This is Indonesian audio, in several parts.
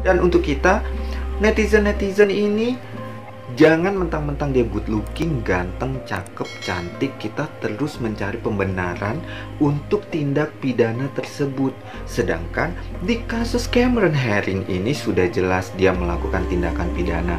Dan untuk kita, netizen-netizen ini, jangan mentang-mentang dia good looking, ganteng, cakep, cantik, kita terus mencari pembenaran untuk tindak pidana tersebut. Sedangkan di kasus Cameron Herring ini sudah jelas dia melakukan tindakan pidana.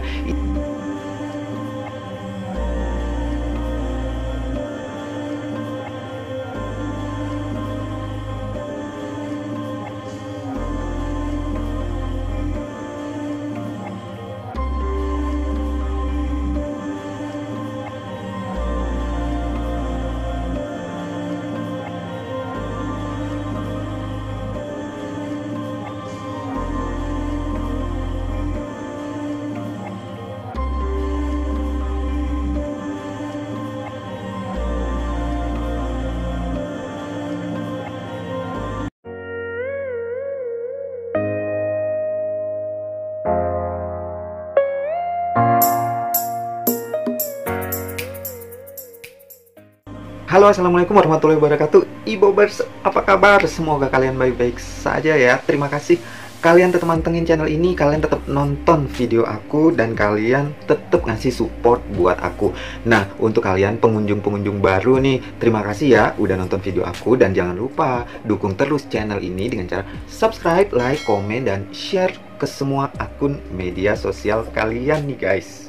Halo, assalamualaikum warahmatullahi wabarakatuh. Ibobers, apa kabar? Semoga kalian baik-baik saja ya. Terima kasih kalian tetap mantengin channel ini, kalian tetap nonton video aku, dan kalian tetap ngasih support buat aku. Nah, untuk kalian pengunjung-pengunjung baru nih, terima kasih ya udah nonton video aku. Dan jangan lupa dukung terus channel ini dengan cara subscribe, like, komen, dan share ke semua akun media sosial kalian nih guys.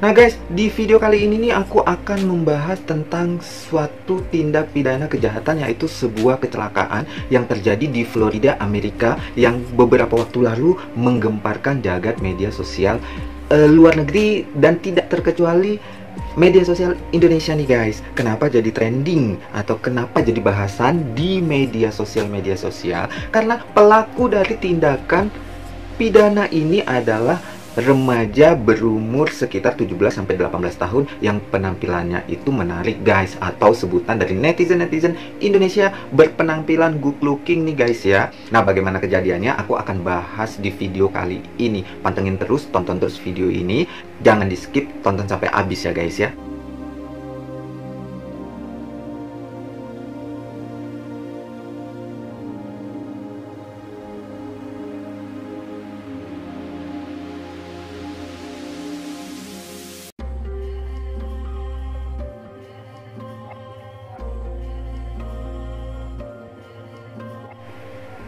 Nah guys, di video kali ini nih aku akan membahas tentang suatu tindak pidana kejahatan, yaitu sebuah kecelakaan yang terjadi di Florida, Amerika, yang beberapa waktu lalu menggemparkan jagat media sosial luar negeri dan tidak terkecuali media sosial Indonesia nih guys. Kenapa jadi trending atau kenapa jadi bahasan di media sosial? Karena pelaku dari tindakan pidana ini adalah remaja berumur sekitar 17-18 tahun yang penampilannya itu menarik guys, atau sebutan dari netizen-netizen Indonesia berpenampilan good looking nih guys ya. Nah, bagaimana kejadiannya aku akan bahas di video kali ini. Pantengin terus, tonton terus video ini, jangan di skip, tonton sampai habis ya guys ya.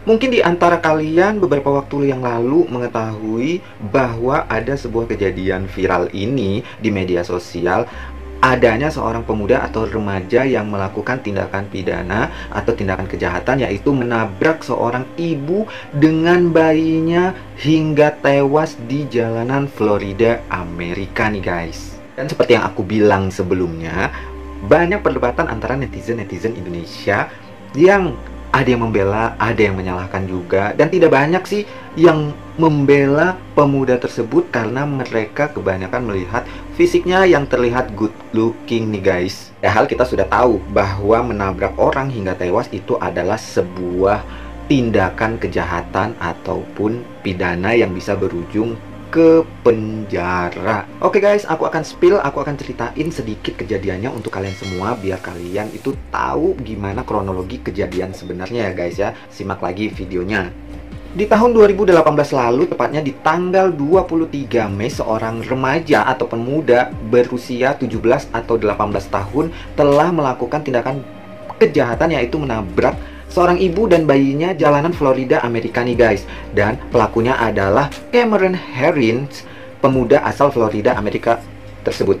Mungkin di antara kalian beberapa waktu yang lalu mengetahui bahwa ada sebuah kejadian viral ini di media sosial, adanya seorang pemuda atau remaja yang melakukan tindakan pidana atau tindakan kejahatan, yaitu menabrak seorang ibu dengan bayinya hingga tewas di jalanan Florida, Amerika nih guys. Dan seperti yang aku bilang sebelumnya, banyak perdebatan antara netizen-netizen Indonesia yang ada yang membela, ada yang menyalahkan juga. Dan tidak banyak sih yang membela pemuda tersebut karena mereka kebanyakan melihat fisiknya yang terlihat good looking nih guys. Padahal kita sudah tahu bahwa menabrak orang hingga tewas itu adalah sebuah tindakan kejahatan ataupun pidana yang bisa berujung ke penjara. Oke guys, aku akan spill, aku akan ceritain sedikit kejadiannya untuk kalian semua biar kalian itu tahu gimana kronologi kejadian sebenarnya ya guys ya. Simak lagi videonya. Di tahun 2018 lalu, tepatnya di tanggal 23 Mei, seorang remaja atau pemuda berusia 17 atau 18 tahun telah melakukan tindakan kejahatan, yaitu menabrak seorang ibu dan bayinya jalanan Florida, Amerika nih guys. Dan pelakunya adalah Cameron Herring, pemuda asal Florida, Amerika tersebut.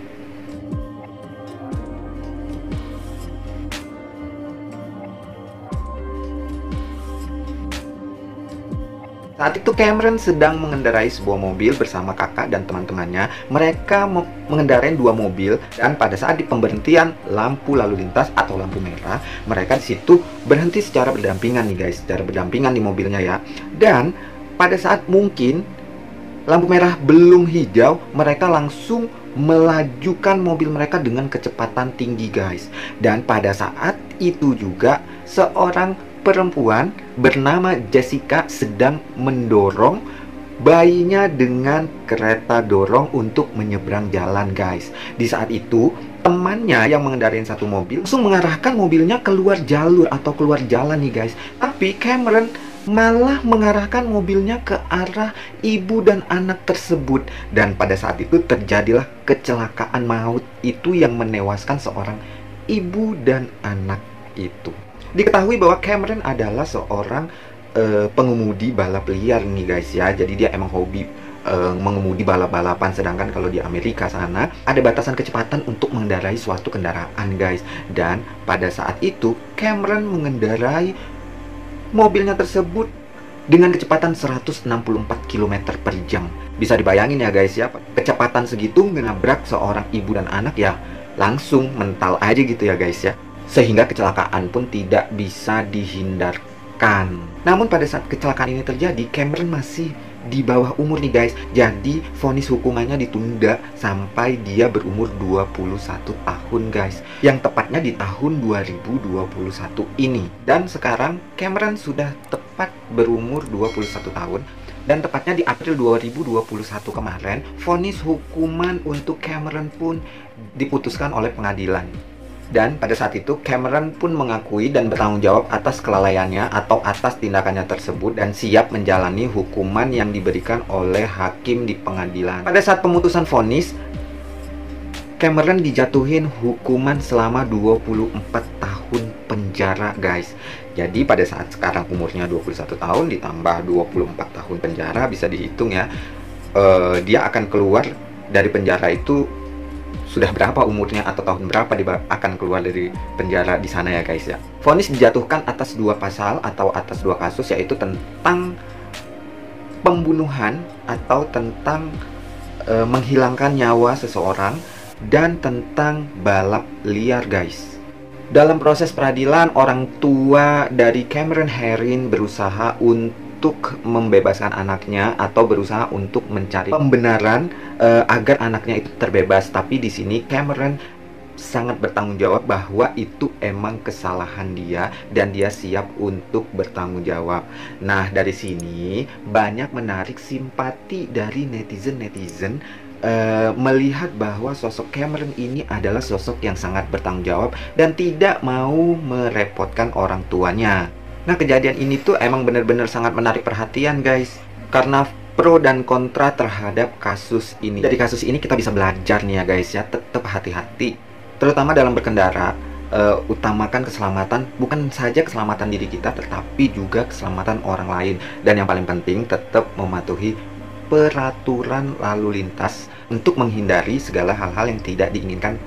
Saat itu Cameron sedang mengendarai sebuah mobil bersama kakak dan teman-temannya. Mereka mengendarai dua mobil, dan pada saat di pemberhentian lampu lalu lintas atau lampu merah, mereka di situ berhenti secara berdampingan nih guys, secara berdampingan di mobilnya ya. Dan pada saat mungkin lampu merah belum hijau, mereka langsung melajukan mobil mereka dengan kecepatan tinggi guys. Dan pada saat itu juga seorang perempuan bernama Jessica sedang mendorong bayinya dengan kereta dorong untuk menyeberang jalan guys. Di saat itu temannya yang mengendarai satu mobil langsung mengarahkan mobilnya keluar jalur atau keluar jalan nih guys. Tapi Cameron malah mengarahkan mobilnya ke arah ibu dan anak tersebut. Dan pada saat itu terjadilah kecelakaan maut itu yang menewaskan seorang ibu dan anak itu. Diketahui bahwa Cameron adalah seorang pengemudi balap liar nih guys ya. Jadi dia emang hobi mengemudi balap-balapan. Sedangkan kalau di Amerika sana ada batasan kecepatan untuk mengendarai suatu kendaraan guys. Dan pada saat itu Cameron mengendarai mobilnya tersebut dengan kecepatan 164 km per jam. Bisa dibayangin ya guys ya, kecepatan segitu menabrak seorang ibu dan anak ya langsung mental aja gitu ya guys ya. Sehingga kecelakaan pun tidak bisa dihindarkan. Namun pada saat kecelakaan ini terjadi, Cameron masih di bawah umur nih guys. Jadi vonis hukumannya ditunda sampai dia berumur 21 tahun guys. Yang tepatnya di tahun 2021 ini. Dan sekarang Cameron sudah tepat berumur 21 tahun. Dan tepatnya di April 2021 kemarin, vonis hukuman untuk Cameron pun diputuskan oleh pengadilan. Dan pada saat itu Cameron pun mengakui dan bertanggung jawab atas kelalaiannya atau atas tindakannya tersebut dan siap menjalani hukuman yang diberikan oleh hakim di pengadilan. Pada saat pemutusan vonis, Cameron dijatuhin hukuman selama 24 tahun penjara guys. Jadi pada saat sekarang umurnya 21 tahun ditambah 24 tahun penjara, bisa dihitung ya, dia akan keluar dari penjara itu sudah berapa umurnya atau tahun berapa dia akan keluar dari penjara di sana ya guys ya. Vonis dijatuhkan atas 2 pasal atau atas 2 kasus, yaitu tentang pembunuhan atau tentang menghilangkan nyawa seseorang dan tentang balap liar guys. Dalam proses peradilan, orang tua dari Cameron Herring berusaha untuk membebaskan anaknya atau berusaha untuk mencari pembenaran agar anaknya itu terbebas. Tapi di sini Cameron sangat bertanggung jawab bahwa itu emang kesalahan dia dan dia siap untuk bertanggung jawab. Nah, dari sini banyak menarik simpati dari netizen-netizen melihat bahwa sosok Cameron ini adalah sosok yang sangat bertanggung jawab dan tidak mau merepotkan orang tuanya. Nah, kejadian ini tuh emang bener-bener sangat menarik perhatian guys, karena pro dan kontra terhadap kasus ini. Dari kasus ini kita bisa belajar nih ya guys ya, tetap hati-hati, terutama dalam berkendara. Utamakan keselamatan, bukan saja keselamatan diri kita, tetapi juga keselamatan orang lain. Dan yang paling penting, tetap mematuhi peraturan lalu lintas untuk menghindari segala hal-hal yang tidak diinginkan,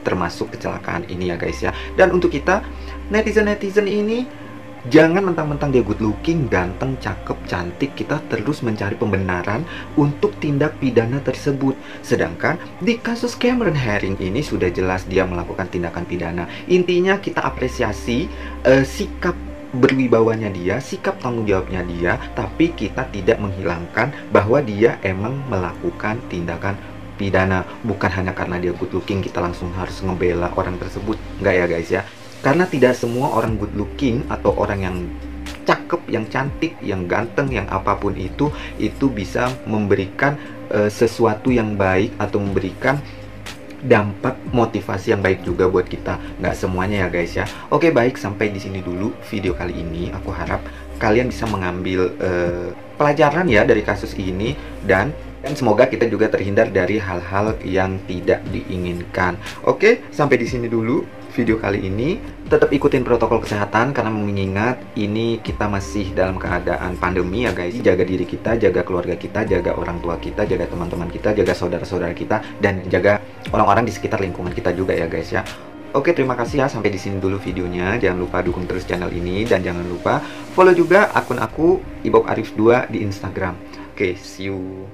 termasuk kecelakaan ini ya guys ya. Dan untuk kita, netizen-netizen ini, jangan mentang-mentang dia good looking, ganteng, cakep, cantik, kita terus mencari pembenaran untuk tindak pidana tersebut. Sedangkan di kasus Cameron Herring ini sudah jelas dia melakukan tindakan pidana. Intinya kita apresiasi sikap berwibawanya dia, sikap tanggung jawabnya dia, tapi kita tidak menghilangkan bahwa dia emang melakukan tindakan pidana. Bukan hanya karena dia good looking kita langsung harus ngebela orang tersebut. Enggak ya guys ya. Karena tidak semua orang good looking atau orang yang cakep, yang cantik, yang ganteng, yang apapun itu bisa memberikan sesuatu yang baik atau memberikan dampak motivasi yang baik juga buat kita. Nggak semuanya ya guys ya. Oke, baik, sampai di sini dulu video kali ini. Aku harap kalian bisa mengambil pelajaran ya dari kasus ini, dan semoga kita juga terhindar dari hal-hal yang tidak diinginkan. Oke, sampai di sini dulu video kali ini. Tetap ikutin protokol kesehatan karena mengingat ini kita masih dalam keadaan pandemi ya guys. Jaga diri kita, jaga keluarga kita, jaga orang tua kita, jaga teman-teman kita, jaga saudara-saudara kita, dan jaga orang-orang di sekitar lingkungan kita juga ya guys ya. Oke, terima kasih ya, sampai di sini dulu videonya. Jangan lupa dukung terus channel ini dan jangan lupa follow juga akun aku Ibob Arif 2 di Instagram. Oke, see you.